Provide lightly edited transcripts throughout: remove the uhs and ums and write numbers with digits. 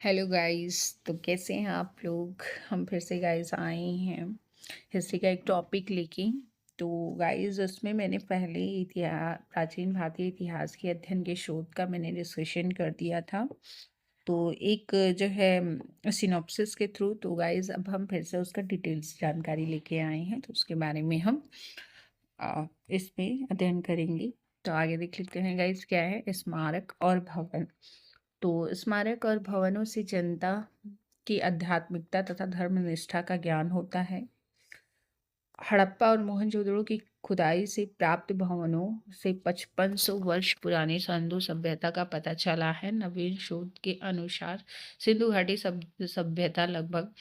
Hello guys. तो कैसे हैं आप लोग। हम फिर से गाइस आए हैं हिस्ट्री का एक टॉपिक लेके। तो गाइस उसमें मैंने पहले इतिहास प्राचीन भारतीय इतिहास के अध्ययन के शोध का मैंने डिस्कशन कर दिया था। तो एक जो है सिनॉप्सिस के थ्रू। तो गाइस अब हम फिर से उसका डिटेल्स जानकारी लेके आए हैं, तो उसके बारे में हम इसमें अध्ययन करेंगे। तो आगे देख लेते हैं गाइस क्या है स्मारक और भवन। तो स्मारक और भवनों से जनता की आध्यात्मिकता तथा धर्मनिष्ठा का ज्ञान होता है। हड़प्पा और मोहनजोदड़ो की खुदाई से प्राप्त भवनों से 5500 वर्ष पुरानी सिंधु सभ्यता का पता चला है। नवीन शोध के अनुसार सिंधु घाटी सभ्यता लगभग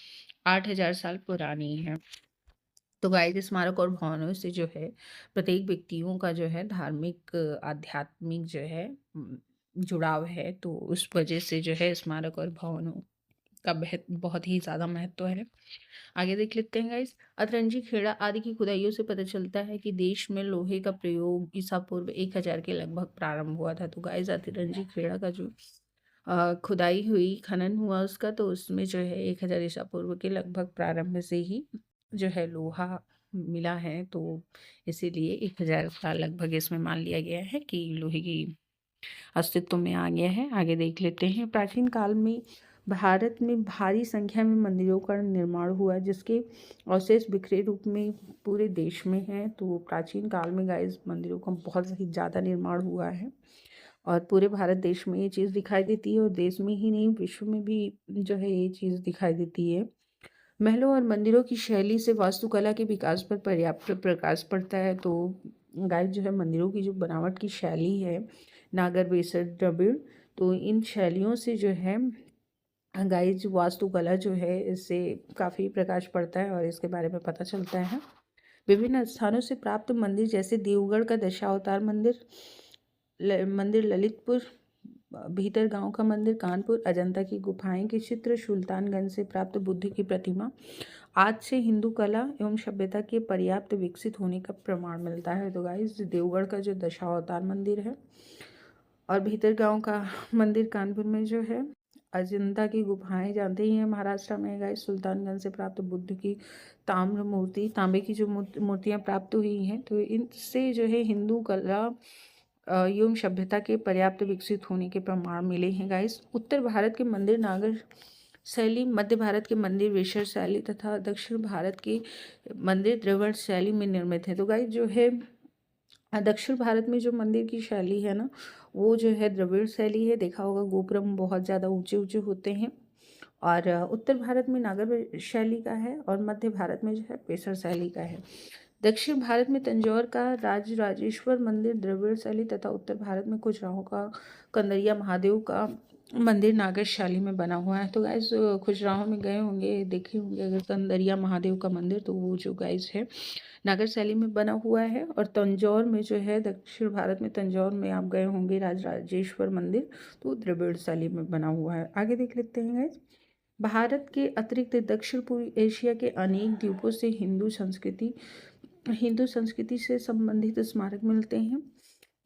8000 साल पुरानी है। तो गाइस स्मारक और भवनों से जो है प्रत्येक व्यक्तियों का जो है धार्मिक आध्यात्मिक जो है जुड़ाव है। तो उस वजह से जो है स्मारक और भवनों का बहुत ही ज़्यादा महत्व है। आगे देख लेते हैं गाइस। अतरंजी खेड़ा आदि की खुदाइयों से पता चलता है कि देश में लोहे का प्रयोग ईसा पूर्व 1000 के लगभग प्रारंभ हुआ था। तो गाइस अतरंजी खेड़ा का जो खुदाई हुई खनन हुआ उसका, तो उसमें जो है 1000 ईसा पूर्व के लगभग प्रारंभ से ही जो है लोहा मिला है। तो इसीलिए 1000 साल लगभग इसमें मान लिया गया है कि लोहे की अस्तित्व में आ गया है। आगे देख लेते हैं। प्राचीन काल में भारत में भारी संख्या में मंदिरों का निर्माण हुआ, जिसके अवशेष बिखरे रूप में पूरे देश में है। तो प्राचीन काल में गाइस मंदिरों का बहुत ही ज़्यादा निर्माण हुआ है और पूरे भारत देश में ये चीज़ दिखाई देती है और देश में ही नहीं विश्व में भी जो है ये चीज़ दिखाई देती है। महलों और मंदिरों की शैली से वास्तुकला के विकास पर पर्याप्त प्रकाश पड़ता है। तो गाइस जो है मंदिरों की जो बनावट की शैली है नागर बेसर द्रविड़, तो इन शैलियों से जो है गाइस वास्तुकला जो है इससे काफ़ी प्रकाश पड़ता है और इसके बारे में पता चलता है। विभिन्न स्थानों से प्राप्त मंदिर जैसे देवगढ़ का दशावतार मंदिर, मंदिर ललितपुर, भीतर गांव का मंदिर कानपुर, अजंता की गुफाएं के चित्र, सुल्तानगंज से प्राप्त बुद्ध की प्रतिमा आज से हिंदू कला एवं सभ्यता के पर्याप्त विकसित होने का प्रमाण मिलता है। तो गाइस देवगढ़ का जो दशावतार मंदिर है और भीतर गांव का मंदिर कानपुर में जो है, अजंता की गुफाएं जानते ही हैं महाराष्ट्र में गाइस, सुल्तानगंज से प्राप्त बुद्ध की ताम्र मूर्ति तांबे की जो मूर्तियां प्राप्त हुई हैं, तो इनसे जो है हिंदू कला एवं सभ्यता के पर्याप्त विकसित होने के प्रमाण मिले हैं गाइस। उत्तर भारत के मंदिर नागर शैली, मध्य भारत के मंदिर वेशर शैली तथा दक्षिण भारत के मंदिर द्रविड़ शैली में निर्मित है। तो गाइस जो है दक्षिण भारत में जो मंदिर की शैली है ना, वो जो है द्रविड़ शैली है। देखा होगा गोपुरम बहुत ज़्यादा ऊंचे ऊंचे होते हैं। और उत्तर भारत में नागर शैली का है और मध्य भारत में जो है पेशर शैली का है। दक्षिण भारत में तंजौर का राजराजेश्वर मंदिर द्रविड़ शैली तथा उत्तर भारत में खजुराहो का कंदरिया महादेव का मंदिर नागर शैली में बना हुआ है। तो गाइस खजुराहो में गए होंगे, देखे होंगे अगर कंदरिया महादेव का मंदिर, तो वो जो गाइस है नागर शैली में बना हुआ है। और तंजौर में जो है दक्षिण भारत में तंजौर में आप गए होंगे राजराजेश्वर मंदिर, तो द्रविड़ शैली में बना हुआ है। आगे देख लेते हैं गाइस। भारत के अतिरिक्त दक्षिण पूर्वी एशिया के अनेक द्वीपों से हिंदू संस्कृति से संबंधित स्मारक मिलते हैं।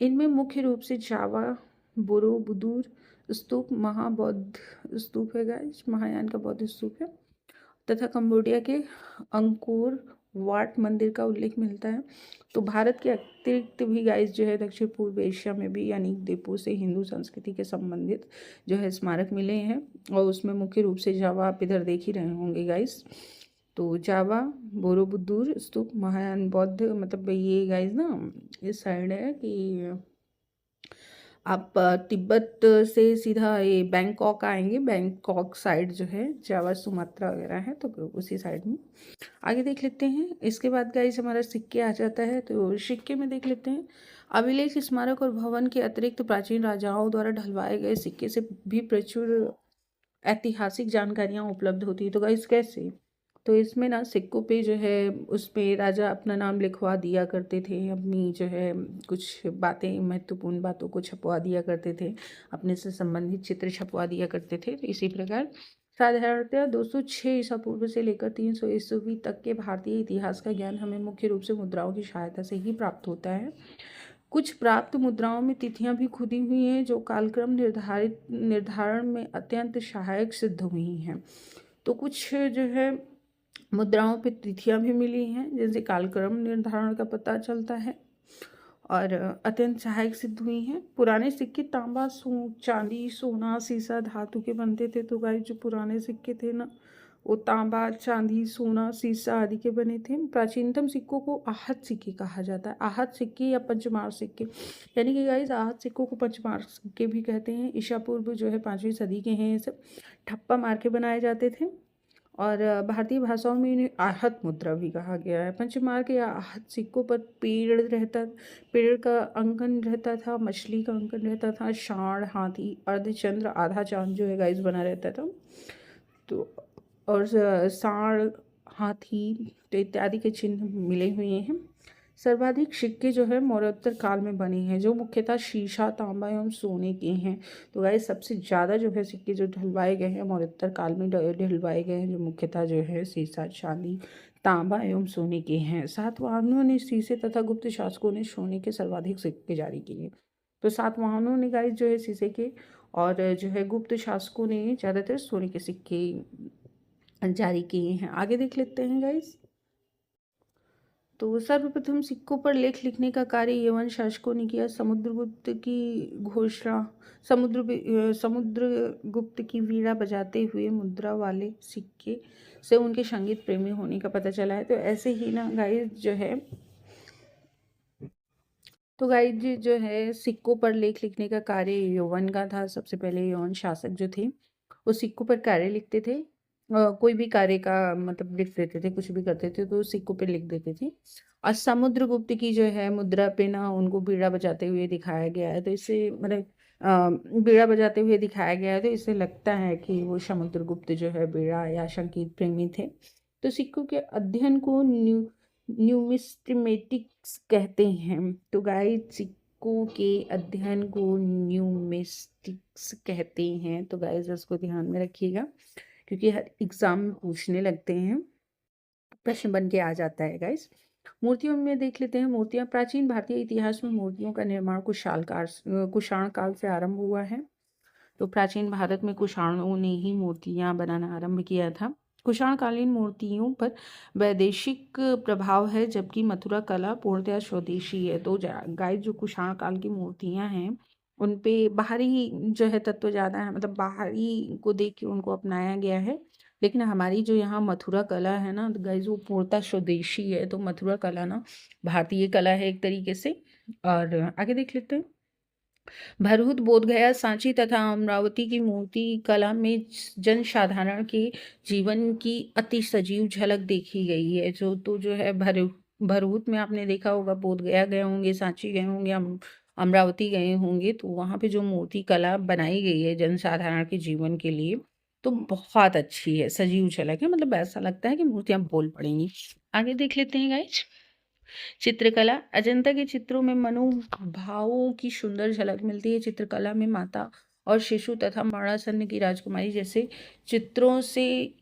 इनमें मुख्य रूप से जावा, बोरोबुदूर स्तूप, महाबौद्ध स्तूप है गाइस, महायान का बौद्ध स्तूप है, तथा कंबोडिया के अंकोर वाट मंदिर का उल्लेख मिलता है। तो भारत के अतिरिक्त भी गाइस जो है दक्षिण पूर्व एशिया में भी अनेक द्वीपों से हिंदू संस्कृति के संबंधित जो है स्मारक मिले हैं और उसमें मुख्य रूप से जावा आप इधर देख ही रहे होंगे गाइस। तो जावा, बोरोबुदूर स्तूप, महायान बौद्ध, मतलब ये गाइस ना इस साइड है कि आप तिब्बत से सीधा ये बैंकॉक आएंगे, बैंकॉक साइड जो है जावा सुमात्रा वगैरह है, तो उसी साइड में। आगे देख लेते हैं। इसके बाद गाइस हमारा सिक्के आ जाता है। तो सिक्के में देख लेते हैं। अभिलेख, स्मारक और भवन के अतिरिक्त प्राचीन राजाओं द्वारा ढलवाए गए सिक्के से भी प्रचुर ऐतिहासिक जानकारियाँ उपलब्ध होती है। तो गाइस कैसे, तो इसमें ना सिक्कों पे जो है उस पे राजा अपना नाम लिखवा दिया करते थे, अपनी जो है कुछ बातें महत्वपूर्ण बातों को छपवा दिया करते थे, अपने से संबंधित चित्र छपवा दिया करते थे। तो इसी प्रकार साधारणतः 206 ईसा पूर्व से लेकर 300 ईस्वी तक के भारतीय इतिहास का ज्ञान हमें मुख्य रूप से मुद्राओं की सहायता से ही प्राप्त होता है। कुछ प्राप्त मुद्राओं में तिथियां भी खुदी हुई हैं जो कालक्रम निर्धारण में अत्यंत सहायक सिद्ध हुई हैं। तो कुछ जो है मुद्राओं पे तिथियां भी मिली हैं जिनसे कालक्रम निर्धारण का पता चलता है और अत्यंत सहायक सिद्ध हुई हैं। पुराने सिक्के तांबा, चांदी, सोना, सीसा धातु के बनते थे। तो गाइस जो पुराने सिक्के थे ना, वो तांबा, चांदी, सोना, सीसा आदि के बने थे। प्राचीनतम सिक्कों को आहत सिक्के कहा जाता है। आहत सिक्के या पंचमार सिक्के, यानी कि गाइस आहत सिक्कों को पंचमार सिक्के भी कहते हैं। ईसा पूर्व जो है 5वीं सदी के हैं। ये सब ठप्पा मार के बनाए जाते थे और भारतीय भाषाओं में इन्हें आहत मुद्रा भी कहा गया है। पंचमार्क या आहत सिक्कों पर पेड़ का अंकन रहता था, मछली का अंकन रहता था, षांड, हाथी, अर्धचंद्र, आधा चांद जो है गाइस बना रहता था। तो और सांड, हाथी तो इत्यादि के चिन्ह मिले हुए हैं। सर्वाधिक सिक्के जो है मौर्योत्तर काल में बने हैं जो मुख्यतः शीशा, तांबा एवं सोने के हैं। तो गाइस सबसे ज़्यादा जो है सिक्के जो ढलवाए गए हैं मौर्योत्तर काल में ढलवाए गए हैं जो मुख्यतः जो है शीशा, चांदी, तांबा एवं सोने के हैं। सातवाहनों ने शीशे तथा गुप्त शासकों ने सोने के सर्वाधिक सिक्के जारी किए। तो सातवाहनों ने गाइस जो है शीशे के और जो है गुप्त शासकों ने ज़्यादातर सोने के सिक्के जारी किए हैं। आगे देख लेते हैं गाइस। तो सर्वप्रथम सिक्कों पर लेख लिखने का कार्य यवन शासकों ने किया। समुद्रगुप्त की घोषणा समुद्रगुप्त की वीणा बजाते हुए मुद्रा वाले सिक्के से उनके संगीत प्रेमी होने का पता चला है। तो ऐसे ही ना गाइस जो है तो गाइस जी जो है सिक्कों पर लेख लिखने का कार्य यवन का था। सबसे पहले यवन शासक जो थे वो सिक्कों पर कार्य लिखते थे। कोई भी कार्य का मतलब लिख देते थे, कुछ भी करते थे तो सिक्कों पे लिख देते थे। और समुद्रगुप्त की जो है मुद्रा पे ना उनको बीड़ा बजाते हुए दिखाया गया है। तो इससे मतलब बीड़ा बजाते हुए दिखाया गया है तो इससे लगता है कि वो समुद्रगुप्त जो है बीड़ा या संगीत प्रेमी थे। तो सिक्कों के अध्ययन को न्यूमिस्टिमेटिक्स कहते हैं। तो गाइस सिक्कों के अध्ययन को न्यूमिस्टिक्स कहते हैं। तो गाइस इसको ध्यान में रखिएगा क्योंकि हर एग्जाम में पूछने लगते हैं, प्रश्न बन के आ जाता है गाइस। मूर्तियों में देख लेते हैं। मूर्तियां प्राचीन भारतीय इतिहास में मूर्तियों का निर्माण कुषाण काल से आरंभ हुआ है। तो प्राचीन भारत में कुषाणों ने ही मूर्तियां बनाना आरंभ किया था। कुषाणकालीन मूर्तियों पर वैदेशिक प्रभाव है जबकि मथुरा कला पूर्णतः स्वदेशी है। तो गाइस जो कुषाण काल की मूर्तियां हैं उन पे बाहरी जो है तत्व ज़्यादा है, मतलब बाहरी को देख के उनको अपनाया गया है। लेकिन हमारी जो यहाँ मथुरा कला है ना गाइस वो पूर्णतः स्वदेशी है। तो मथुरा कला ना भारतीय कला है एक तरीके से। और आगे देख लेते हैं। भरहुत, बोधगया, सांची तथा अमरावती की मूर्ति कला में जनसाधारण के जीवन की अति सजीव झलक देखी गई है। जो है भरहुत में आपने देखा होगा, बोधगया गए होंगे, सांची गए होंगे, अमरावती गए होंगे, तो वहाँ पे जो मूर्ति कला बनाई गई है जनसाधारण के जीवन के लिए तो बहुत अच्छी है, सजीव झलक है, मतलब ऐसा लगता है कि मूर्तियाँ बोल पड़ेंगी। आगे देख लेते हैं गाइस। चित्रकला। अजंता के चित्रों में मनोभावों की सुंदर झलक मिलती है। चित्रकला में माता और शिशु तथा मरणासन्न की राजकुमारी जैसे चित्रों से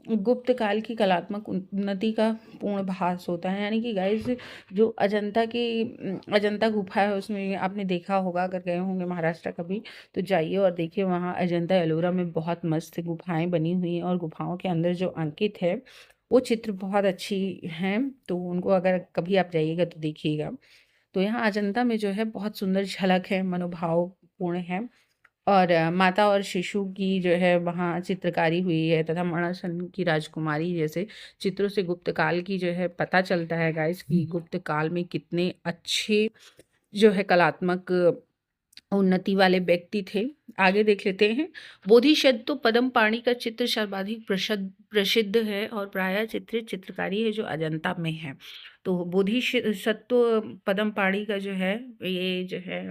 गुप्त काल की कलात्मक उन्नति का पूर्ण भास होता है। यानी कि गाइस जो अजंता गुफा है उसमें आपने देखा होगा, अगर गए होंगे महाराष्ट्र कभी तो जाइए और देखिए, वहाँ अजंता एलोरा में बहुत मस्त गुफाएं बनी हुई हैं और गुफाओं के अंदर जो अंकित है वो चित्र बहुत अच्छी हैं। तो उनको अगर कभी आप जाइएगा तो देखिएगा। तो यहाँ अजंता में जो है बहुत सुंदर झलक है, मनोभावपूर्ण है। और माता और शिशु की जो है वहाँ चित्रकारी हुई है तथा मरणासन्न की राजकुमारी जैसे चित्रों से गुप्त काल की जो है पता चलता है गाइस कि गुप्त काल में कितने अच्छे जो है कलात्मक उन्नति वाले व्यक्ति थे। आगे देख लेते हैं। बोधिसत्व पद्म पाणि का चित्र सर्वाधिक प्रसिद्ध है और प्रायः चित्रित चित्रकारी है जो अजंता में है। तो बोधिसत्व पद्म पाणि का जो है ये जो है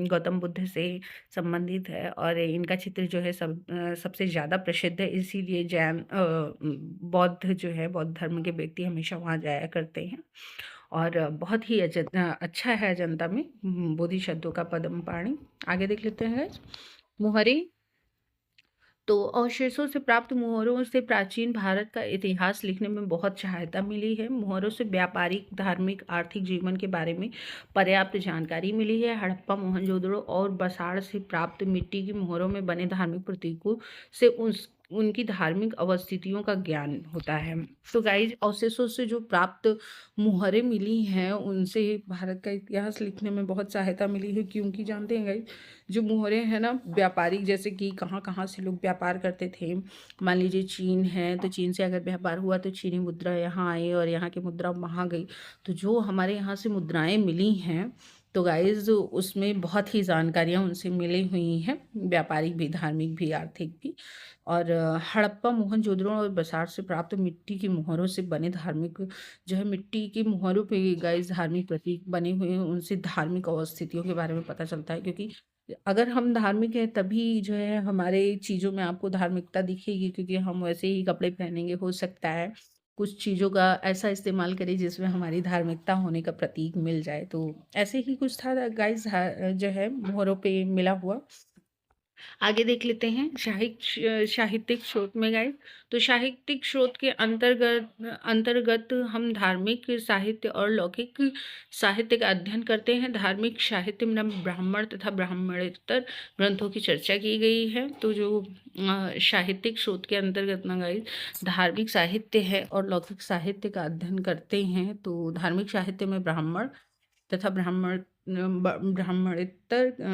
गौतम बुद्ध से संबंधित है और इनका चित्र जो है सबसे ज़्यादा प्रसिद्ध है। इसीलिए जैन बौद्ध जो है बौद्ध धर्म के व्यक्ति हमेशा वहाँ जाया करते हैं और बहुत ही अच्छा है अजंता में बोधिसत्व का पद्म पाणि। आगे देख लेते हैं। मोहरे तो अवशेषों से प्राप्त मुहरों से प्राचीन भारत का इतिहास लिखने में बहुत सहायता मिली है। मुहरों से व्यापारिक, धार्मिक, आर्थिक जीवन के बारे में पर्याप्त जानकारी मिली है। हड़प्पा, मोहनजोदड़ो और बसाड़ से प्राप्त मिट्टी की मुहरों में बने धार्मिक प्रतीकों से उनकी धार्मिक अवस्थितियों का ज्ञान होता है। तो गाइज, अवशेषों से जो प्राप्त मुहरें मिली हैं उनसे भारत का इतिहास लिखने में बहुत सहायता मिली है, क्योंकि जानते हैं गाइज, जो मुहरें हैं ना, व्यापारिक, जैसे कि कहाँ कहाँ से लोग व्यापार करते थे। मान लीजिए चीन है, तो चीन से अगर व्यापार हुआ तो चीनी मुद्रा यहाँ आई और यहाँ की मुद्रा वहाँ गई। तो जो हमारे यहाँ से मुद्राएं मिली हैं, तो गाइज उसमें बहुत ही जानकारियाँ उनसे मिली हुई हैं, व्यापारिक भी, धार्मिक भी, आर्थिक भी। और हड़प्पा, मोहनजोदड़ो और बसाड़ से प्राप्त मिट्टी की मुहरों से बने धार्मिक, जो है मिट्टी की मुहरों पे गाइज धार्मिक प्रतीक बने हुए हैं, उनसे धार्मिक अवस्थितियों के बारे में पता चलता है। क्योंकि अगर हम धार्मिक हैं तभी जो है हमारे चीज़ों में आपको धार्मिकता दिखेगी, क्योंकि हम वैसे ही कपड़े पहनेंगे। हो सकता है कुछ चीज़ों का ऐसा इस्तेमाल करें जिसमें हमारी धार्मिकता होने का प्रतीक मिल जाए। तो ऐसे ही कुछ था गाइज, जो है मोहरों पे मिला हुआ। आगे देख लेते हैं साहित्यिक स्रोत में गाइस। तो साहित्यिक स्रोत के अंतर्गत हम धार्मिक साहित्य और लौकिक साहित्य का अध्ययन करते हैं। धार्मिक साहित्य में ब्राह्मण तथा ब्राह्मणेतर ग्रंथों की चर्चा की गई है। तो जो साहित्यिक स्रोत के अंतर्गत ना गाइस धार्मिक साहित्य है और लौकिक साहित्य का अध्ययन करते हैं। तो धार्मिक साहित्य में ब्राह्मण तथा ब्राह्मणेतर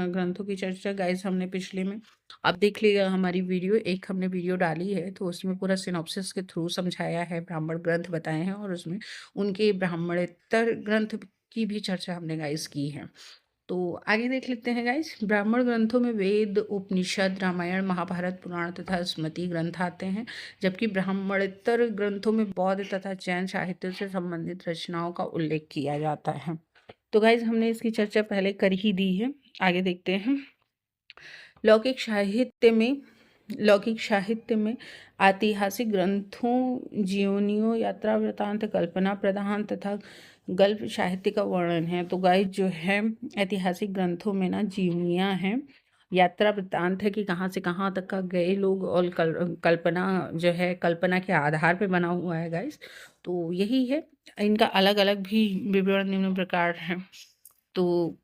ग्रंथों की चर्चा गाइस हमने पिछले में, आप देख लीजिएगा हमारी वीडियो, एक हमने वीडियो डाली है, तो उसमें पूरा सिनॉप्सिस के थ्रू समझाया है, ब्राह्मण ग्रंथ बताए हैं और उसमें उनके ब्राह्मणेतर ग्रंथ की भी चर्चा हमने गाइस की है। तो आगे देख लेते हैं गाइस। ब्राह्मण ग्रंथों में वेद, उपनिषद, रामायण, महाभारत, पुराण तथा स्मृति ग्रंथ आते हैं, जबकि ब्राह्मणेतर ग्रंथों में बौद्ध तथा जैन साहित्य से संबंधित रचनाओं का उल्लेख किया जाता है। तो गाइज हमने इसकी चर्चा पहले कर ही दी है। आगे देखते हैं। लौकिक साहित्य में ऐतिहासिक ग्रंथों, जीवनियों, यात्रा वृतांत, कल्पना प्रधान तथा गल्प साहित्य का वर्णन है। तो गाइज जो है ऐतिहासिक ग्रंथों में ना जीवनियाँ हैं, यात्रा वृतांत है कि कहाँ से कहाँ तक का गए लोग, और कल्पना जो है कल्पना के आधार पे बना हुआ है गाइस। तो यही है, इनका अलग अलग भी विवरण निम्न प्रकार है। तो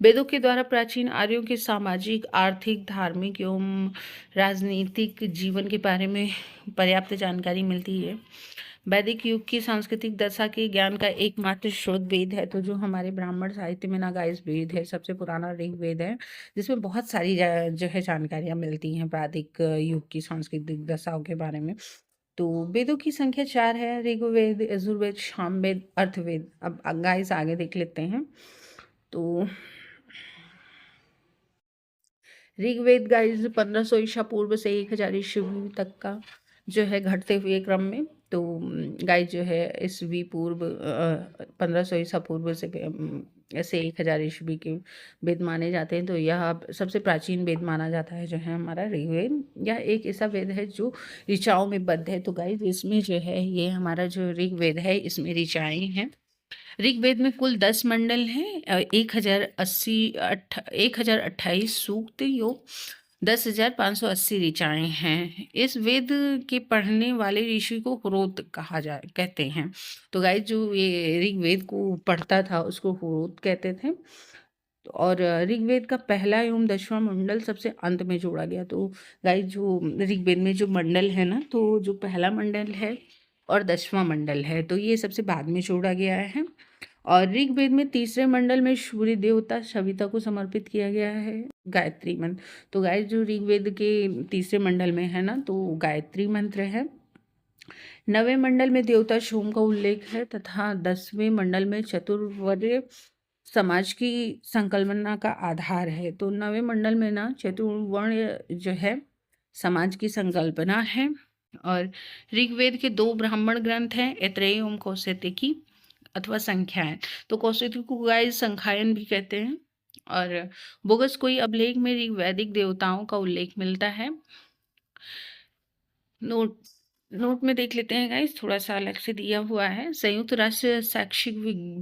वेदों के द्वारा प्राचीन आर्यों के सामाजिक, आर्थिक, धार्मिक एवं राजनीतिक जीवन के बारे में पर्याप्त जानकारी मिलती है। वैदिक युग की सांस्कृतिक दशा के ज्ञान का एकमात्र स्रोत वेद है। तो जो हमारे ब्राह्मण साहित्य में ना गाइस वेद है, सबसे पुराना ऋग्वेद है, जिसमें बहुत सारी जो है जानकारियाँ मिलती हैं वैदिक युग की सांस्कृतिक दशाओं के बारे में। तो वेदों की संख्या 4 है, ऋग्वेद, यजुर्वेद, सामवेद, अर्थवेद। अब गाइस आगे देख लेते हैं। तो ऋग्वेद गाइस 1500 ईसा पूर्व से 1000 ईस्वी तक का जो है घटते हुए क्रम में। तो गाइस जो है ईस्वी पूर्व 1500 ईसा पूर्व से ऐसे 1000 ईस्वी के वेद माने जाते हैं। तो यह सबसे प्राचीन वेद माना जाता है जो है हमारा ऋग्वेद। यह एक ऐसा वेद है जो ऋचाओं में बद्ध है। तो गाइस इसमें जो है ये हमारा जो ऋग्वेद है इसमें ऋचाएँ हैं। ऋग्वेद में कुल 10 मंडल हैं, 1028 सूक्त, योग 10,580 ऋचाएँ हैं। इस वेद के पढ़ने वाले ऋषि को हुरोत कहते हैं। तो गाइस जो ये ऋग्वेद को पढ़ता था उसको हुरोत कहते थे। और ऋग्वेद का पहला एवं 10वां मंडल सबसे अंत में जोड़ा गया। तो गाइस जो ऋग्वेद में जो मंडल है ना, तो जो पहला मंडल है और 10वां मंडल है, तो ये सबसे बाद में जोड़ा गया है। और ऋग्वेद में तीसरे मंडल में सूर्य देवता सविता को समर्पित किया गया है गायत्री मंत्र। तो गाइस जो ऋग्वेद के तीसरे मंडल में है ना, तो गायत्री मंत्र है। 9वें मंडल में देवता सोम का उल्लेख है तथा 10वें मंडल में चतुर्वर्य समाज की संकल्पना का आधार है। तो 9वें मंडल में ना चतुर्वर्ण जो है समाज की संकल्पना है। और ऋग्वेद के 2 ब्राह्मण ग्रंथ हैं, ऐत्रेय एवं कौशिकी अथवा संख्यायन। तो कौशिकी को गाइस संख्यायन भी कहते हैं। और बोगस कोई अभिलेख में ऋग्वैदिक देवताओं का उल्लेख मिलता है। नोट नोट में देख लेते हैं गाइस, थोड़ा सा अलग से दिया हुआ है। संयुक्त राष्ट्र शैक्षिक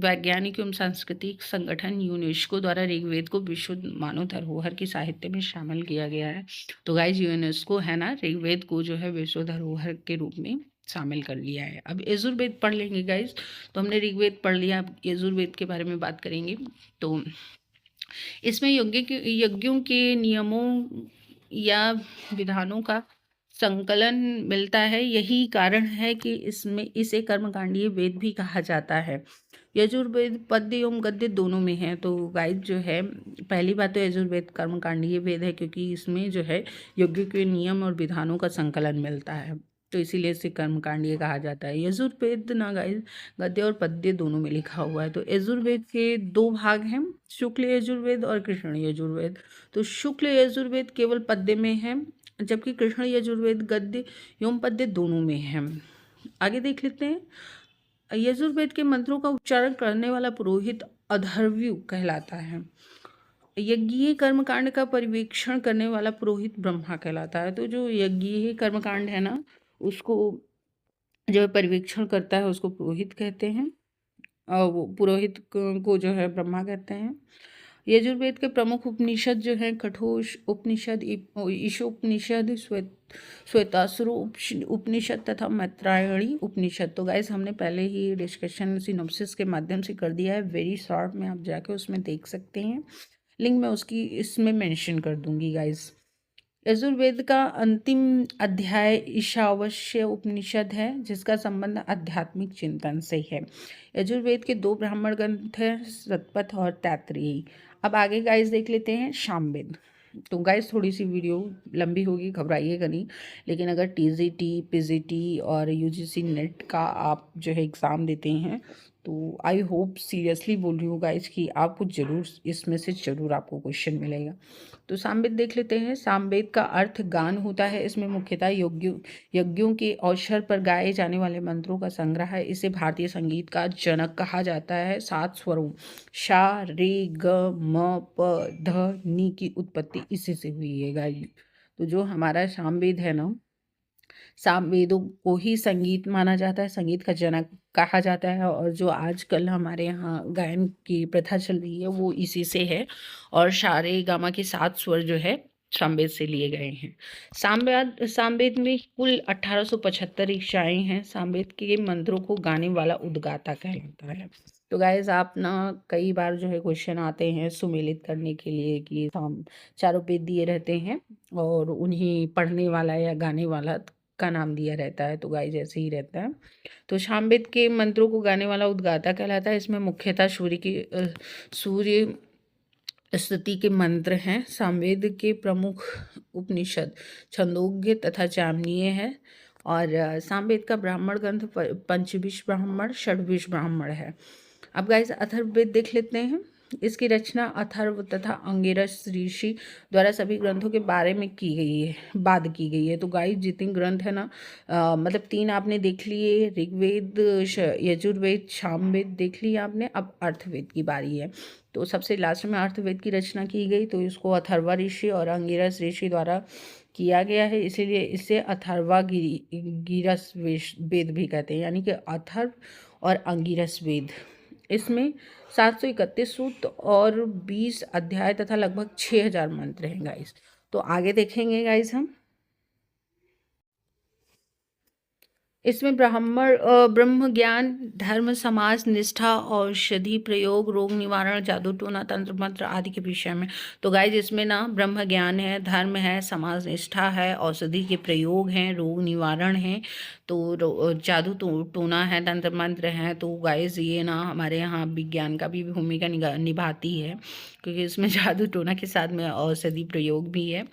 वैज्ञानिक एवं सांस्कृतिक संगठन यूनेस्को द्वारा ऋग्वेद को विश्व मानव धरोहर की साहित्य में शामिल किया गया है। तो गाइस यूनेस्को है ना, ऋग्वेद को जो है विश्व धरोहर के रूप में शामिल कर लिया है। अब यजुर्वेद पढ़ लेंगे गाइस। तो हमने ऋग्वेद पढ़ लिया, अब यजुर्वेद के बारे में बात करेंगे। तो इसमें यज्ञों के नियमों या विधानों का संकलन मिलता है। यही कारण है कि इसमें इसे कर्मकांडीय वेद भी कहा जाता है। यजुर्वेद पद्य एवं गद्य दोनों में है। तो गाइस जो है, पहली बात तो यजुर्वेद कर्मकांडीय वेद है क्योंकि इसमें जो है यज्ञ के नियम और विधानों का संकलन मिलता है, तो इसीलिए इसे कर्मकांडीय कहा जाता है। यजुर्वेद ना गाइस गद्य और पद्य दोनों में लिखा हुआ है। तो यजुर्वेद के दो भाग हैं, शुक्ल यजुर्वेद और कृष्ण यजुर्वेद। तो शुक्ल यजुर्वेद केवल पद्य में है, जबकि कृष्ण यजुर्वेद गद्य एवं पद्य दोनों में है। आगे देख लेते हैं। यजुर्वेद के मंत्रों का उच्चारण करने वाला पुरोहित अधर्व्यु कहलाता है। यज्ञीय कर्मकांड का पर्यवेक्षण करने वाला पुरोहित ब्रह्मा कहलाता है। तो जो यज्ञीय कर्मकांड है ना, उसको जो पर्यवेक्षण करता है उसको पुरोहित कहते हैं, और वो पुरोहित को जो है ब्रह्मा कहते हैं। यजुर्वेद के प्रमुख उपनिषद जो हैं कठोर उपनिषद, ईशोपनिषद, श्वेतासुर उपनिषद तथा मैत्रायणी उपनिषद। तो गाइस हमने पहले ही डिस्कशन सिनॉप्सिस के माध्यम से कर दिया है, वेरी शॉर्ट में, आप जाके उसमें देख सकते हैं। लिंक मैं उसकी इसमें मेंशन कर दूंगी गाइस। यजुर्वेद का अंतिम अध्याय ईशावास्य उपनिषद है, जिसका संबंध आध्यात्मिक चिंतन से है। यजुर्वेद के दो ब्राह्मण ग्रंथ हैं, शतपथ और तैत्तिरीय। अब आगे गाइस देख लेते हैं सामवेद। तो गाइस थोड़ी सी वीडियो लंबी होगी, घबराइएगा नहीं। लेकिन अगर टीजीटी, पीजीटी और यूजीसी नेट का आप जो है एग्ज़ाम देते हैं, तो आई होप, सीरियसली बोल रही हूँ गाइस, कि आपको ज़रूर इसमें से ज़रूर आपको क्वेश्चन मिलेगा। तो सामवेद देख लेते हैं। सामवेद का अर्थ गान होता है। इसमें मुख्यतः यज्ञों के अवसर पर गाए जाने वाले मंत्रों का संग्रह है। इसे भारतीय संगीत का जनक कहा जाता है। 7 स्वरों शा, रे, ग, म, प, ध, नी की उत्पत्ति इसी से हुई है गाइस। तो जो हमारा सामवेद है ना, सामवेदों को ही संगीत माना जाता है, संगीत का जनक कहा जाता है। और जो आजकल हमारे यहाँ गायन की प्रथा चल रही है वो इसी से है। और सारे गामा के 7 स्वर जो है सामवेद से लिए गए हैं। सामवेद में कुल 1875 ईशाएँ हैं। सामवेद के मंत्रों को गाने वाला उद्गाता कहलाता है। तो गाइज आप ना, कई बार जो है क्वेश्चन आते हैं सुमेलित करने के लिए कि चारों वेद दिए रहते हैं और उन्हीं पढ़ने वाला या गाने वाला का नाम दिया रहता है। तो गाइज ऐसे ही रहता है। तो सामवेद के मंत्रों को गाने वाला उद्गाता कहलाता है। इसमें मुख्यतः सूर्य स्तुति के मंत्र हैं। सामवेद के प्रमुख उपनिषद छंदोग्य तथा जामनीय है। और सामवेद का ब्राह्मण ग्रंथ पंचविश ब्राह्मण, षड्विश ब्राह्मण है। अब गाइस अथर्ववेद देख लेते हैं। इसकी रचना अथर्व तथा अंगिरस ऋषि द्वारा सभी ग्रंथों के बारे में की गई है, बात की गई है। तो गाइस जितने ग्रंथ है ना, मतलब 3 आपने देख लिए, ऋग्वेद, यजुर्वेद, सामवेद देख लिए आपने। अब अर्थवेद की बारी है। तो सबसे लास्ट में अर्थवेद की रचना की गई, तो इसको अथर्वा ऋषि और अंगिरस ऋषि द्वारा किया गया है, इसीलिए इसे अथर्वा गिरस वेद भी कहते हैं, यानी कि अथर्व और अंगिरस वेद। इसमें 731 सूक्त और 20 अध्याय तथा लगभग 6000 मंत्र हैं गाइस। तो आगे देखेंगे गाइस हम। इसमें ब्रह्म ज्ञान, धर्म, समाज निष्ठा, औषधि प्रयोग, रोग निवारण, जादू टोना, तंत्र मंत्र आदि के विषय में। तो गाइज इसमें ना ब्रह्म ज्ञान है, धर्म है, समाज निष्ठा है, औषधि के प्रयोग हैं, रोग निवारण है, तो जादू टोना है, तंत्र मंत्र हैं। तो गाइज ये ना हमारे यहाँ विज्ञान का भी भूमिका निभाती है, क्योंकि इसमें जादू टोना के साथ में औषधि प्रयोग भी है।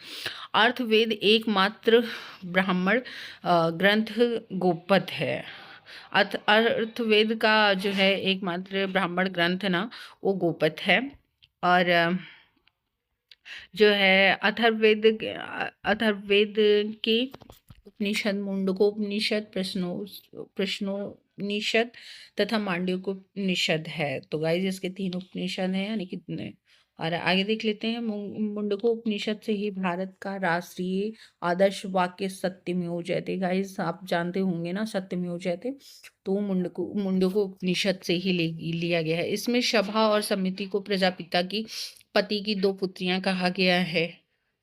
अर्थवेद एकमात्र ब्राह्मण ग्रंथ गोपद है। अर्थवेद का जो है एकमात्र ब्राह्मण ग्रंथ ना, वो गोपद है। और जो है अथर्ववेद की उपनिषद मुंडकोपनिषद, प्रश्नोपनिषद तथा मांडव्योपनिषद है। तो गाइस इसके 3 उपनिषद हैं, यानी कितने और आगे देख लेते हैं, मुंडको उपनिषद से ही भारत का राष्ट्रीय आदर्श वाक्य सत्यमेव जयते। गाइस आप जानते होंगे ना सत्यमेव जयते, तो मुंडको उपनिषद से ही लिया गया है। इसमें सभा और समिति को प्रजापिता की पति की दो पुत्रियां कहा गया है।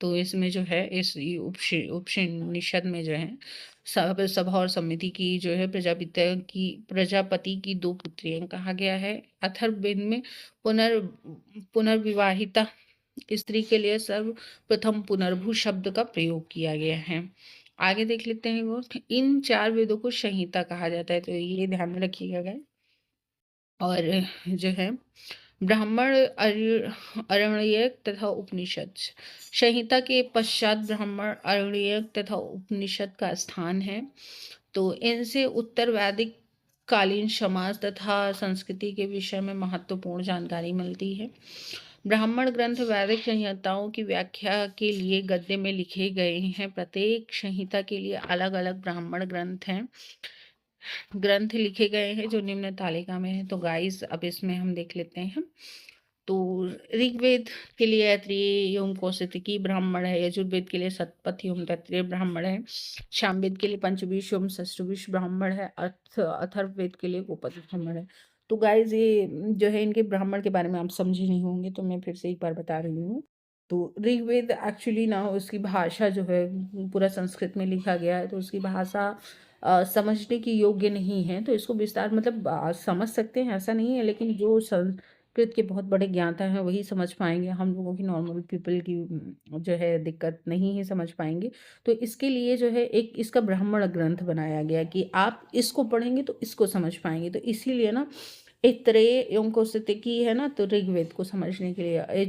तो इसमें जो है इस उपनिषद में जो है सभा और समिति की जो है प्रजापति की दो पुत्रियां कहा गया है। अथर्ववेद में पुनर्विवाहिता स्त्री के लिए सर्वप्रथम पुनर्भू शब्द का प्रयोग किया गया है। आगे देख लेते हैं वो, इन 4 वेदों को संहिता कहा जाता है, तो ये ध्यान में रखिएगा गाइस। और जो है ब्राह्मण, आरण्यक तथा उपनिषद, संहिता के पश्चात ब्राह्मण, आरण्यक तथा उपनिषद का स्थान है। तो इनसे उत्तर वैदिक कालीन समाज तथा संस्कृति के विषय में महत्वपूर्ण जानकारी मिलती है। ब्राह्मण ग्रंथ वैदिक संहिताओं की व्याख्या के लिए गद्य में लिखे गए हैं। प्रत्येक संहिता के लिए अलग अलग ब्राह्मण ग्रंथ लिखे गए हैं जो निम्न तालिका में है। तो गाइस अब इसमें हम देख लेते हैं। तो ऋग्वेद के लिए ऐत्रेय एवं कौशिकी ब्राह्मण है, यजुर्वेद के लिए शतपथ एवं तैत्तिरीय ब्राह्मण है, सामवेद के लिए पंचविंश एवं षष्ठविंश ब्राह्मण है, अथर्ववेद के लिए गोपद ब्राह्मण है। तो गाइज ये जो है इनके ब्राह्मण के बारे में आप समझे नहीं होंगे, तो मैं फिर से एक बार बता रही हूँ। तो ऋग्वेद एक्चुअली ना उसकी भाषा जो है पूरा संस्कृत में लिखा गया है, तो उसकी भाषा समझने की योग्य नहीं है। तो इसको विस्तार मतलब समझ सकते हैं ऐसा नहीं है, लेकिन जो संस्कृत के बहुत बड़े ज्ञाता हैं वही समझ पाएंगे। हम लोगों की नॉर्मल पीपल की जो है दिक्कत नहीं ही समझ पाएंगे। तो इसके लिए जो है एक इसका ब्राह्मण ग्रंथ बनाया गया कि आप इसको पढ़ेंगे तो इसको समझ पाएंगे। तो इसीलिए ना ऐत्रेय एवं कौशिकी है ना, तो ऋग्वेद को समझने के लिए।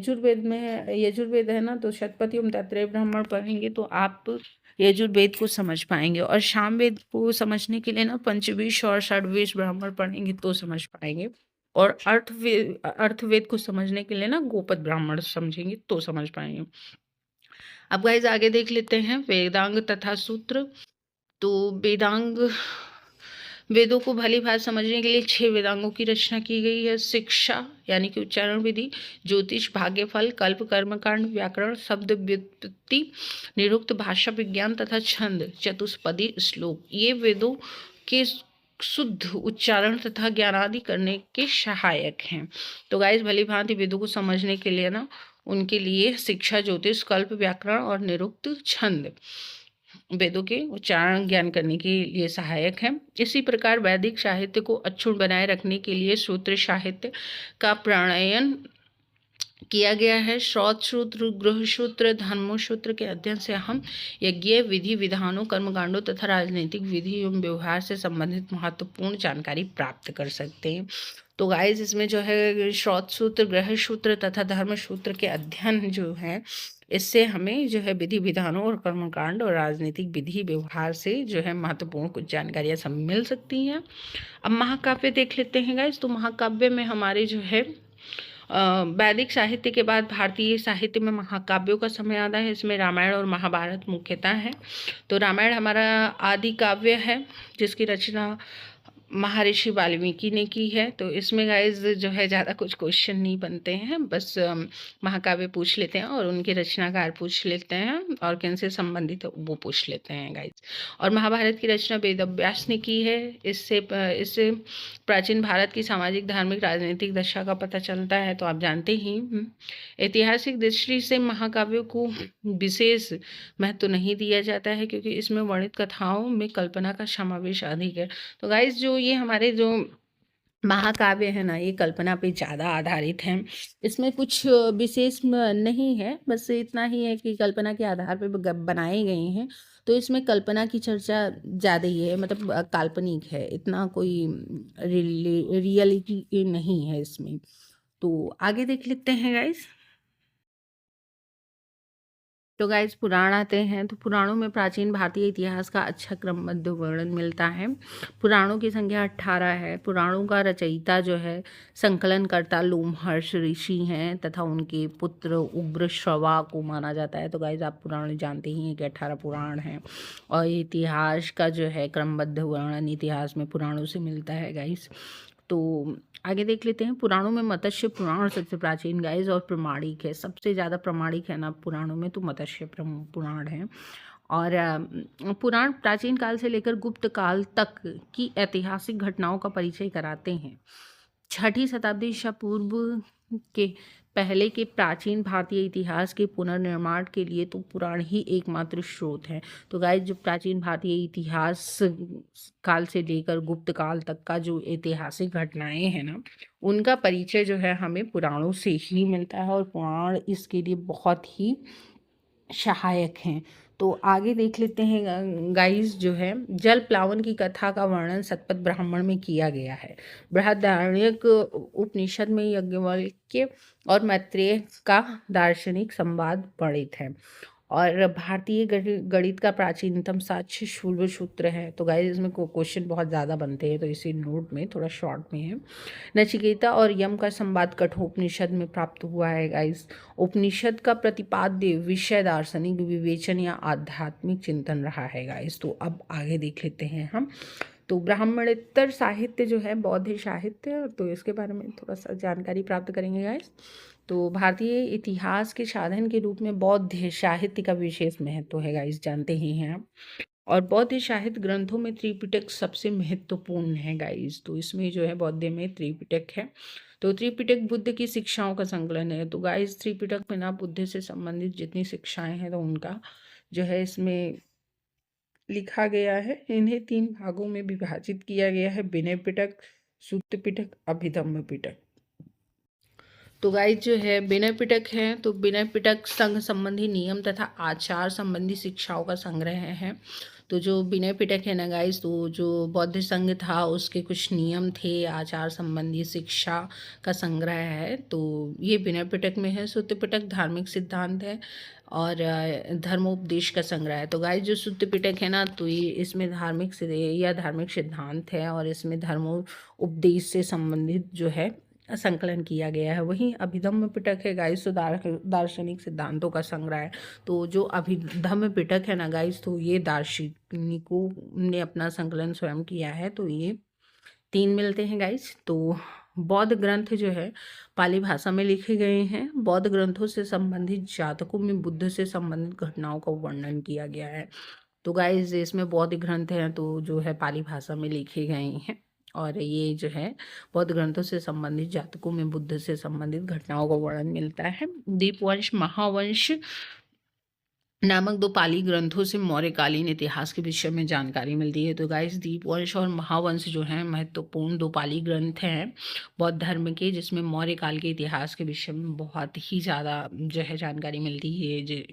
यजुर्वेद है ना, तो शतपथ एवं तैत्तिरीय ब्राह्मण पढ़ेंगे तो आप यजुर्वेद को समझ पाएंगे। और सामवेद को समझने के लिए ना पंचविंश और षड्विंश ब्राह्मण पढ़ेंगे तो समझ पाएंगे। और अर्थवेद को समझने के लिए ना गोपद ब्राह्मण समझेंगे तो समझ पाएंगे। अब गाइस आगे देख लेते हैं वेदांग तथा सूत्र। तो वेदों को भली भांति समझने के लिए 6 वेदांगों की रचना की गई है। शिक्षा यानी कि उच्चारण विधि, ज्योतिष, भाग्यफल, कल्प, कर्मकांड, व्याकरण, शब्द व्युत्पत्ति, निरुक्त, भाषा विज्ञान तथा छंद, चतुष्पदी श्लोक, ये वेदों के शुद्ध उच्चारण तथा ज्ञानादि करने के सहायक हैं। तो गाइस भली भांति वेदों को समझने के लिए ना उनके लिए शिक्षा, ज्योतिष, कल्प, व्याकरण और निरुक्त, छंद वेदों के उच्चारण ज्ञान करने के लिए सहायक है। इसी प्रकार वैदिक साहित्य को अक्षुण्ण बनाए रखने के लिए सूत्र साहित्य का प्रणयन किया गया है। श्रौत सूत्र, गृह सूत्र, धर्म सूत्र के अध्ययन से हम यज्ञ विधि विधानों, कर्मकांडों तथा राजनीतिक विधि एवं व्यवहार से संबंधित महत्वपूर्ण जानकारी प्राप्त कर सकते हैं। तो गाइस इसमें जो है श्रौत सूत्र, गृह सूत्र तथा धर्म सूत्र के अध्ययन जो है इससे हमें जो है विधि विधानों और कर्मकांड और राजनीतिक विधि व्यवहार से जो है महत्वपूर्ण कुछ जानकारियाँ सब मिल सकती हैं। अब महाकाव्य देख लेते हैं गाइस। तो महाकाव्य में हमारे जो है वैदिक साहित्य के बाद भारतीय साहित्य में महाकाव्यों का समय आता है। इसमें रामायण और महाभारत मुख्यतः है। तो रामायण हमारा आदि काव्य है जिसकी रचना महर्षि वाल्मीकि ने की है। तो इसमें गाइज जो है ज़्यादा कुछ क्वेश्चन नहीं बनते हैं, बस महाकाव्य पूछ लेते हैं और उनके रचनाकार पूछ लेते हैं और किनसे संबंधित है वो पूछ लेते हैं गाइज। और महाभारत की रचना वेदव्यास ने की है। इससे प्राचीन भारत की सामाजिक, धार्मिक, राजनीतिक दशा का पता चलता है। तो आप जानते ही ऐतिहासिक दृष्टि से महाकाव्यों को विशेष महत्व नहीं दिया जाता है क्योंकि इसमें वर्णित कथाओं में कल्पना का समावेश अधिक है। तो गाइज जो ये हमारे जो महाकाव्य है ना ये कल्पना पे ज़्यादा आधारित हैं। इसमें कुछ विशेष नहीं है, बस इतना ही है कि कल्पना के आधार पे बनाए गए हैं। तो इसमें कल्पना की चर्चा ज़्यादा ही है, मतलब काल्पनिक है, इतना कोई रियलिटी नहीं है इसमें। तो आगे देख लेते हैं गाइस। तो गाइस पुराण आते हैं। तो पुराणों में प्राचीन भारतीय इतिहास का अच्छा क्रमबद्ध वर्णन मिलता है। पुराणों की संख्या 18 है। पुराणों का रचयिता जो है संकलनकर्ता लोमहर्ष ऋषि हैं तथा उनके पुत्र उग्रश्रवा को माना जाता है। तो गाइस आप पुराण जानते ही हैं कि 18 पुराण हैं और इतिहास का जो है क्रमबद्ध वर्णन इतिहास में पुराणों से मिलता है गाइस। तो आगे देख लेते हैं, पुराणों में मत्स्य पुराण सबसे प्राचीन गाइस और प्रमाणिक है, सबसे ज़्यादा प्रमाणिक है ना पुराणों में, तो मत्स्य पुराण है। और पुराण प्राचीन काल से लेकर गुप्त काल तक की ऐतिहासिक घटनाओं का परिचय कराते हैं। 6ठी शताब्दी ईसा पूर्व के पहले के प्राचीन भारतीय इतिहास के पुनर्निर्माण के लिए तो पुराण ही एकमात्र स्रोत है। तो गाइस, जो प्राचीन भारतीय इतिहास काल से लेकर गुप्त काल तक का जो ऐतिहासिक घटनाएं हैं ना, उनका परिचय जो है हमें पुराणों से ही मिलता है, और पुराण इसके लिए बहुत ही सहायक हैं। तो आगे देख लेते हैं गाइस, जो है जल प्लावन की कथा का वर्णन शतपथ ब्राह्मण में किया गया है। बृहदारण्यक उपनिषद में याज्ञवल्क्य और मैत्रेय का दार्शनिक संवाद वर्णित है। और भारतीय गणित का प्राचीनतम साक्ष्य शूल सूत्र है। तो गाइस, इसमें क्वेश्चन बहुत ज़्यादा बनते हैं, तो इसी नोट में थोड़ा शॉर्ट में है। नचिकेता और यम का संवाद कठोपनिषद में प्राप्त हुआ है गाइस। उपनिषद का प्रतिपाद्य विषय दार्शनिक विवेचन या आध्यात्मिक चिंतन रहा है गाइस। तो अब आगे देख लेते हैं हम। तो ब्राह्मणेतर साहित्य जो है बौद्ध साहित्य, तो इसके बारे में थोड़ा सा जानकारी प्राप्त करेंगे गाइस। तो भारतीय इतिहास के साधन के रूप में बौद्ध साहित्य का विशेष महत्व है गाइस, जानते ही हैं आप। और बौद्ध साहित्य ग्रंथों में त्रिपिटक सबसे महत्वपूर्ण है गाइस। तो इसमें जो है बौद्ध में त्रिपिटक है। तो त्रिपिटक बुद्ध की शिक्षाओं का संकलन है। तो गाइस, त्रिपिटक में ना बुद्ध से संबंधित जितनी शिक्षाएं हैं तो उनका जो है इसमें लिखा गया है। इन्हें 3 भागों में विभाजित किया गया है, विनय पिटक, सूत्र पिटक, अभिधम्म पिटक। तो गाइस, जो है विनय पिटक है, तो विनय पिटक संघ संबंधी नियम तथा आचार संबंधी शिक्षाओं का संग्रह है। तो जो विनय पिटक है ना गाइस, तो जो बौद्ध संघ था उसके कुछ नियम थे, आचार संबंधी शिक्षा का संग्रह है। तो ये विनय पिटक में है। सूत्र पिटक धार्मिक सिद्धांत है और धर्मोपदेश का संग्रह है। तो गाइस, जो सूत्र पिटक है ना, तो ये इसमें धार्मिक सिद्धांत है और इसमें धर्मोपदेश से संबंधित जो है संकलन किया गया है। वहीं अभिधम्म पिटक है गाइस, तो दार्शनिक सिद्धांतों का संग्रह है। तो जो अभिधम्म पिटक है ना गाइस, तो ये दार्शनिकों ने अपना संकलन स्वयं किया है। तो ये 3 मिलते हैं गाइस। तो बौद्ध ग्रंथ जो है पाली भाषा में लिखे गए हैं। बौद्ध ग्रंथों से संबंधित जातकों में बुद्ध से संबंधित घटनाओं का वर्णन किया गया है। तो गाइस, इसमें बौद्ध ग्रंथ हैं तो जो है पाली भाषा में लिखे गए हैं, और ये जो है बौद्ध ग्रंथों से संबंधित जातकों में बुद्ध से संबंधित घटनाओं का वर्णन मिलता है। दीपवंश महावंश नामक 2 पाली ग्रंथों से मौर्यकालीन इतिहास के विषय में जानकारी मिलती है। तो गाइस, दीपवंश और महावंश जो हैं महत्वपूर्ण 2 पाली ग्रंथ हैं बौद्ध धर्म के, जिसमें मौर्य काल के इतिहास के विषय में बहुत ही ज़्यादा जो है जानकारी मिलती है।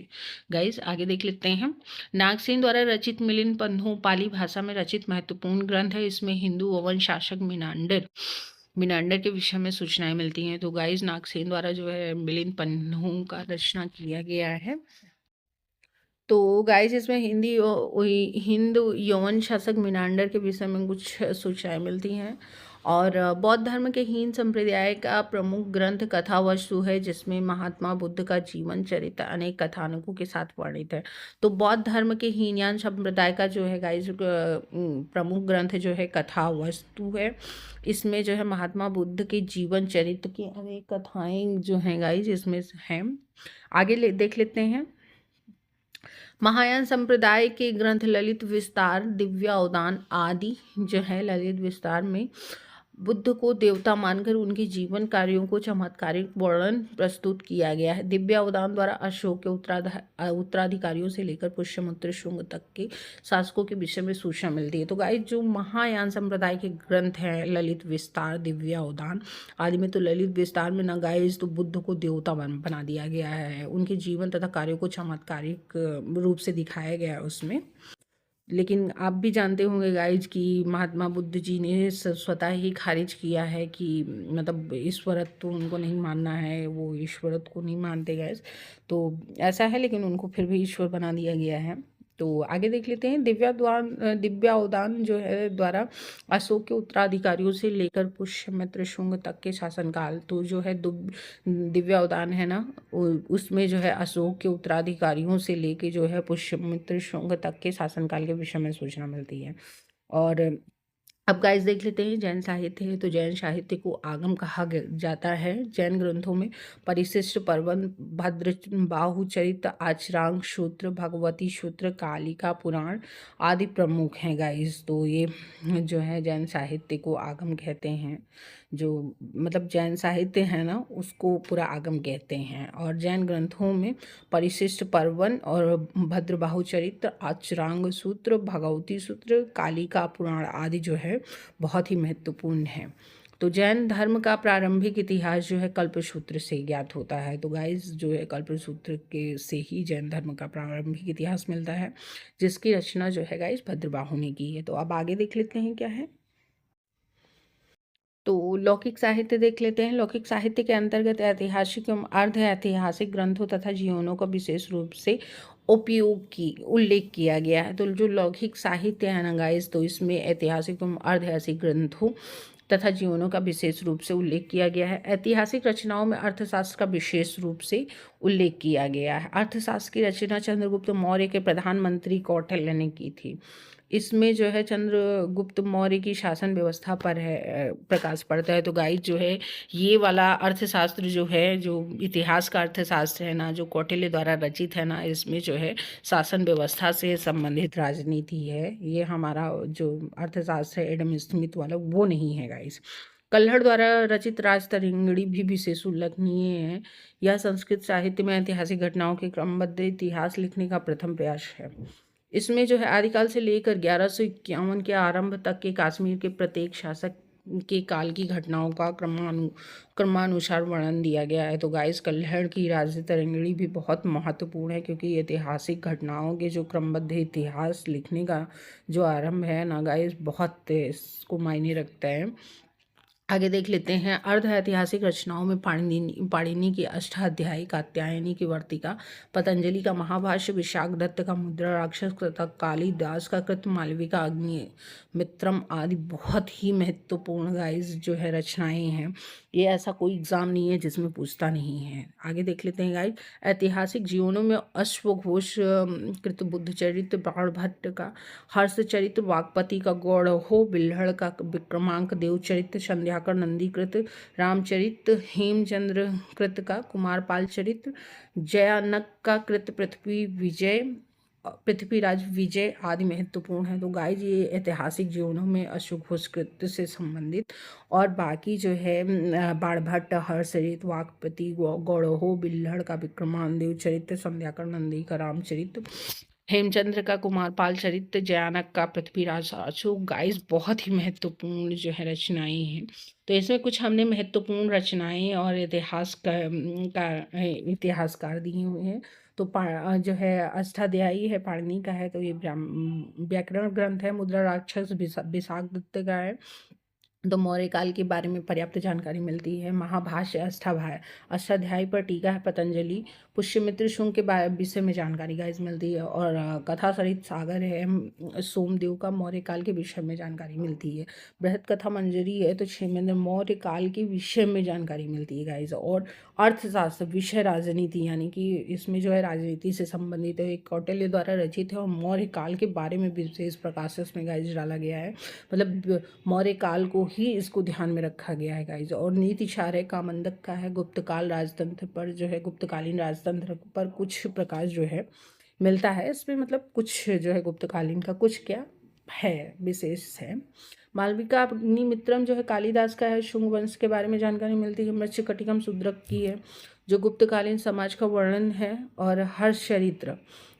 गाइस, आगे देख लेते हैं। नागसेन द्वारा रचित मिलिंद पंथों पाली भाषा में रचित महत्वपूर्ण ग्रंथ है। इसमें हिंदू अवन शासक मिनांडर के विषय में सूचनाएं मिलती हैं। तो गाइस, नागसेन द्वारा जो है मिलिंद पंथों का रचना किया गया है। तो गाइस, इसमें हिंदू यवन शासक मिनांडर के विषय में कुछ सूचनाएं मिलती हैं। और बौद्ध धर्म के हीन संप्रदाय का प्रमुख ग्रंथ कथा वस्तु है, जिसमें महात्मा बुद्ध का जीवन चरित्र अनेक कथानकों के साथ वर्णित है। तो बौद्ध धर्म के हीनयान संप्रदाय का जो है गाइस प्रमुख ग्रंथ जो है कथा वस्तु है। इसमें जो है महात्मा बुद्ध के जीवन चरित्र की अनेक कथाएं जो हैं गाइस इसमें हैं। आगे देख लेते हैं। महायान संप्रदाय के ग्रंथ ललित विस्तार, दिव्यावदान आदि जो है ललित विस्तार में बुद्ध को देवता मानकर उनके जीवन कार्यों को चमत्कारिक वर्णन प्रस्तुत किया गया है। दिव्यावदान द्वारा अशोक के उत्तराधिकारियों से लेकर पुष्यमित्र शुंग तक के शासकों के विषय में सूचना मिलती है। तो गाइस, जो महायान संप्रदाय के ग्रंथ हैं ललित विस्तार, दिव्यावदान आदि में, तो ललित विस्तार में ना गाइस तो बुद्ध को देवता बना दिया गया है, उनके जीवन तथा कार्यों को चमत्कारिक रूप से दिखाया गया है उसमें। लेकिन आप भी जानते होंगे गाइज कि महात्मा बुद्ध जी ने स्वतः ही खारिज किया है कि मतलब ईश्वरत्व तो उनको नहीं मानना है, वो ईश्वरत्व को नहीं मानते गाइज। तो ऐसा है, लेकिन उनको फिर भी ईश्वर बना दिया गया है। तो आगे देख लेते हैं। दिव्यावदान जो है द्वारा अशोक के उत्तराधिकारियों से लेकर पुष्यमित्र शुंग तक के शासनकाल, तो जो है दिव्यावदान है ना, उसमें जो है अशोक के उत्तराधिकारियों से लेके जो है पुष्यमित्र शुंग तक के शासनकाल के विषय में सूचना मिलती है। और अब गाइस देख लेते हैं जैन साहित्य है। तो जैन साहित्य को आगम कहा जाता है। जैन ग्रंथों में परिशिष्ट, पर्वन, भद्र बाहु चरित्र, आचरांग सूत्र, भगवती सूत्र, कालिका पुराण आदि प्रमुख हैं गाइस। तो ये जो है जैन साहित्य को आगम कहते हैं। जो मतलब जैन साहित्य है ना, उसको पूरा आगम कहते हैं। और जैन ग्रंथों में परिशिष्ट, पर्वन और भद्रबाहु चरित्र, आचरांग सूत्र, भगवती सूत्र, कालिका पुराण आदि जो है बहुत ही महत्वपूर्ण है। तो जैन धर्म का प्रारंभिक इतिहास जो है कल्पसूत्र से ज्ञात होता है। तो गाइस जो है कल्पसूत्र के से ही जैन धर्म का प्रारंभिक इतिहास मिलता है, जिसकी रचना जो है गाइस भद्रबाहु ने की है। तो अब आगे देख लेते हैं क्या है। तो लौकिक साहित्य देख लेते हैं। लौकिक साहित्य के अंतर्गत ऐतिहासिक एवं अर्ध ऐतिहासिक ग्रंथों तथा जीवनों का विशेष रूप से उपयोग की उल्लेख किया गया है। तो जो लौकिक साहित्य है ना गाइस, तो इसमें ऐतिहासिक एवं अर्ध ऐतिहासिक ग्रंथों तथा जीवनों का विशेष रूप से उल्लेख किया गया है। ऐतिहासिक रचनाओं में अर्थशास्त्र का विशेष रूप से उल्लेख किया गया है। अर्थशास्त्र की रचना चंद्रगुप्त मौर्य के प्रधानमंत्री कौटिल्य ने की थी। इसमें जो है चंद्रगुप्त मौर्य की शासन व्यवस्था पर है प्रकाश पड़ता है। तो गाइस जो है ये वाला अर्थशास्त्र जो है, जो इतिहास का अर्थशास्त्र है ना, जो कौटिल्य द्वारा रचित है ना, इसमें जो है शासन व्यवस्था से संबंधित राजनीति है। ये हमारा जो अर्थशास्त्र है एडम स्मिथ वाला, वो नहीं है गाइस। कल्हड़ द्वारा रचित राजतरंगिणी भी विशेष उल्लेखनीय है। यह संस्कृत साहित्य में ऐतिहासिक घटनाओं के क्रमबद्ध इतिहास लिखने का प्रथम प्रयास है। इसमें जो है आदिकाल से लेकर 1151 के आरंभ तक के कश्मीर के प्रत्येक शासक के काल की घटनाओं का क्रमानुसार वर्णन दिया गया है। तो गाइस कल्हड़ की राजतरंगिणी भी बहुत महत्वपूर्ण है, क्योंकि ऐतिहासिक घटनाओं के जो क्रमबद्ध इतिहास लिखने का जो आरंभ है ना गाइस, बहुत इसको मायने रखता है। आगे देख लेते हैं। अर्ध ऐतिहासिक रचनाओं में पाणिनि की अष्टाध्यायी, कात्यायनी की वर्तिका, पतंजलि का महाभाष्य, विशाखदत्त का मुद्रा राक्षस तथा कालिदास का कृत मालविका, अग्नि मित्रम आदि बहुत ही महत्वपूर्ण गाइस जो है रचनाएं हैं। ये ऐसा कोई एग्जाम नहीं है जिसमें पूछता नहीं है। आगे देख लेते हैं गाइस। ऐतिहासिक जीवनों में अश्वघोष कृत बुद्ध चरित्र, बाणभट्ट का हर्ष चरित्र, वागपति का गौड़हो, बिल्हड़ का विक्रमांक देव चरित्र, संध्याकर नंदीकृत रामचरित, हेमचंद्र कृत का कुमारपाल चरित्र, जयानक का कृत पृथ्वीराज विजय आदि महत्वपूर्ण है। तो गाइस ये ऐतिहासिक जीवनों में अश्वघोष कृत्य से संबंधित, और बाकी जो है बाणभट्ट, हर्षचरित, वागपति, गौड़हो, बिल्हड़ का विक्रमांक चरित्र, संध्याकर नंदी का रामचरित, हेमचंद्र का कुमारपाल चरित्र, जयानक का पृथ्वीराज अशोक, गाइस बहुत ही महत्वपूर्ण जो है रचनाएं हैं। तो इसमें कुछ हमने महत्वपूर्ण रचनाएं और इतिहासकार दिए हुए हैं। तो जो है अष्टाध्यायी है, पाणिनि का है। तो ये व्याकरण ग्रंथ है। मुद्रा राक्षस विशाखदत्त का है। तो मौर्य काल के बारे में पर्याप्त जानकारी मिलती है। महाभाष्य अष्टाध्यायी पर टीका है पतंजलि। पुष्यमित्र शुंग के विषय में जानकारी गाइस मिलती है। और कथा सरित सागर है सोमदेव का, मौर्य काल के विषय में जानकारी मिलती है। बृहद कथा मंजरी है, तो क्षेमेंद्र मौर्य काल के विषय में जानकारी मिलती है गाइस। और अर्थशास्त्र विषय राजनीति, यानी कि इसमें जो है राजनीति से संबंधित है, एक कौटिल्य द्वारा रचित है और मौर्य काल के बारे में विशेष प्रकाश इसमें गाइस डाला गया है। मतलब मौर्य काल को ही इसको ध्यान में रखा गया है गाइस। और नीति सार है कामंदक का है। गुप्तकाल राजतंत्र पर जो है, गुप्तकालीन राजतंत्र पर कुछ प्रकाश जो है मिलता है इसमें। मतलब कुछ जो है गुप्तकालीन का कुछ क्या है विशेष है। मालविका अग्निमित्रम जो है कालिदास का है। शुंग वंश के बारे में जानकारी मिलती है। मत्स्यकटिकम शूद्रक की है, जो गुप्तकालीन समाज का वर्णन है। और हर्ष चरित्र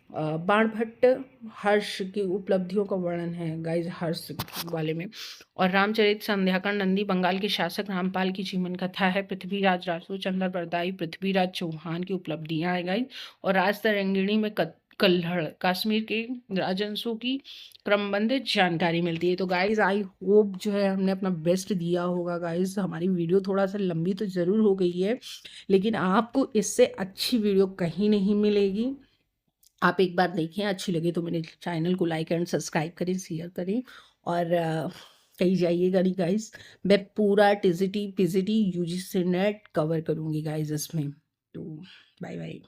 बाणभट्ट हर्ष की उपलब्धियों का वर्णन है गाइस हर्ष वाले में। और रामचरित संध्याकर नंदी बंगाल के शासक रामपाल की जीवन कथा है। पृथ्वीराज रासो चंद्र बरदाई पृथ्वीराज चौहान की उपलब्धियां है गाइस। और राजतरंगिणी में कल्हड़ कश्मीर के राजवंशों की क्रमबद्ध जानकारी मिलती है। तो गाइस आई होप जो है हमने अपना बेस्ट दिया होगा गाइस। हमारी वीडियो थोड़ा सा लंबी तो ज़रूर हो गई है, लेकिन आपको इससे अच्छी वीडियो कहीं नहीं मिलेगी। आप एक बार देखें, अच्छी लगे तो मेरे चैनल को लाइक एंड सब्सक्राइब करें, शेयर करें। और कहीं जाइएगा नहीं गाइस, मैं पूरा TGT PGT UGC net cover करूँगी गाइस इसमें। तो बाय बाय।